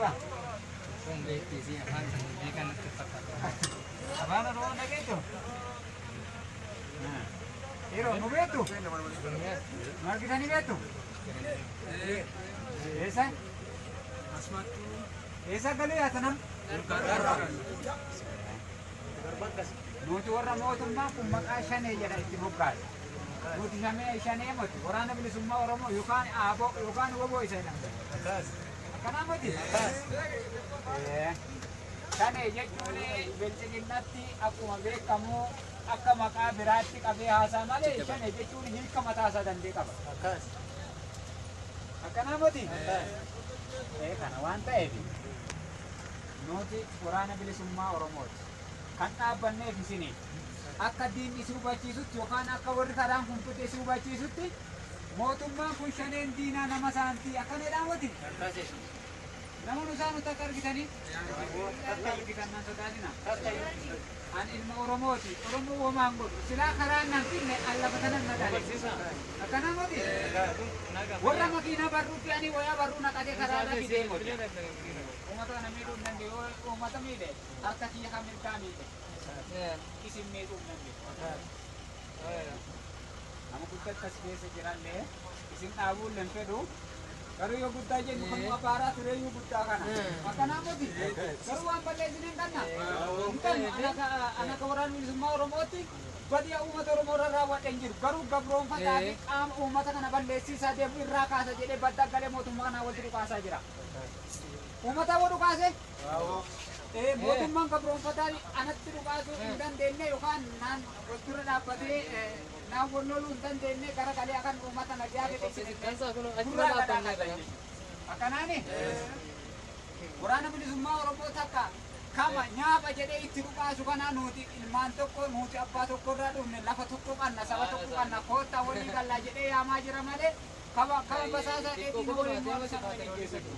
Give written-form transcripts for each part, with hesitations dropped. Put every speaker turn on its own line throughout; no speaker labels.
Ora.
Kung BTC apaan hindi kan cepat.
Abana ro na gitu. Nah. Iro, no betu. Mar kita ni betu. Esa?
Asmatu
Esa kali ya tanam. Nuti warra mootummaa kun maqaa shanee jedha itti moggaase. Nuti shanee moti waraana bilisummaa Oromoo yookaan aaboo yookaan woboo isa jedhamte. Akkanaa moti. Shanee jechuun bilchiginnatti akkuma beekamu akka maqaa biraatti qabee haasaa malee shanee jechuun hiika mataa isaa dandee qaba. Akkanaa moti. Kana waan ta'eef nuti waraana bilisummaa Oromooti. Kan dhaabbanneef isiniif akka diinni si hubachiisutti yookaan akka warri karaan kun fute si hubachiisutti mootummaan kun shaneen diinaa nama saantii akkana dhaamati. Nama nuti akka argitanii akka argitan nan sodaatina. An ilma Oromooti. Oromoo womaan godhu silaa karaan nan finne allafa kanan na dhaaleessisa. Akkana moti warra makiinaa barruu fe'anii wayaa barruu naqatee karaadhaa fidee godhe. Uummata kana miidhuu hin dandeenye yoo uummata miidhe harka kiyya kan mirgaa miidhe. Isin miidhuu hin dandeenye. Nama guddaa akkas keessa jiranne isin dhaabuu hin fedhu. Garuu yoo guddaa jennu kan abaaraa ture yoo guddaa kana. Akkanaa moti garuu waan balleessine hin qabna. Ana ka waraana bilisummaa Oromootti badiyaa uummata Oromoo irra raawwadhe hin jiru. Garuu gabroonfataa fi qaama uummata kana balleessisaa deemu irraa kaasa jedhee badda galee mootummaa kanaa walitti dhukaasaa jira. Uummata wal dhukaase? Mootummaan gabroonfataa anatti dhukaasuu hin dandeenye yookaan naan dura dhaabbatee naan wal loluu hin dandeenye gara galee akan uummata nagaa fedhe. Akkanaani waraana bilisummaa Oromoo takka kama nyaapa jedhee itti dhukaasu kana nuti ilmaan tokko nuti abbaa tokko irraa dhufne lafa tokko qabna saba tokko qabna koottaa walii gallaa jedhee yaamaa jira malee kama basaasaa dheedhiin waliin waan sana waliin geessatu.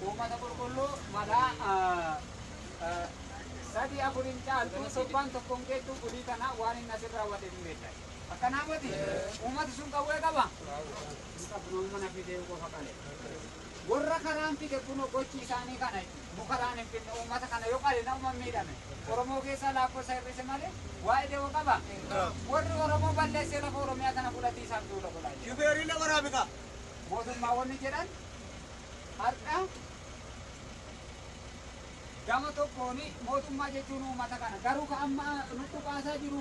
Uummata qulqulluu malaa sadii afurin caaltu tobbaan tokkoon geeddu gudii kana waan inni asirraa raawwate hin beekne. Akkanaa miti uummati sun qawwee qaba. Qabnoon mana fidee qofa qale. Warra karaan fide kun gochi isaanii kana mukaraan hin finne uummata kana yoo qale nama miidhame. Oromoo keessaa laaffoo isa hir'ise malee waa'ee deewoo qaba. Warri Oromoo balleessee lafa Oromiyaa kana fudhatee isaaf duula godhaa jira.
Shufeeriin nama raabika.
Mootummaawwanni jedhan har'a gama tokkoon mootummaa jechuun uummata kana garuu ka amma nutti baasaa jiru.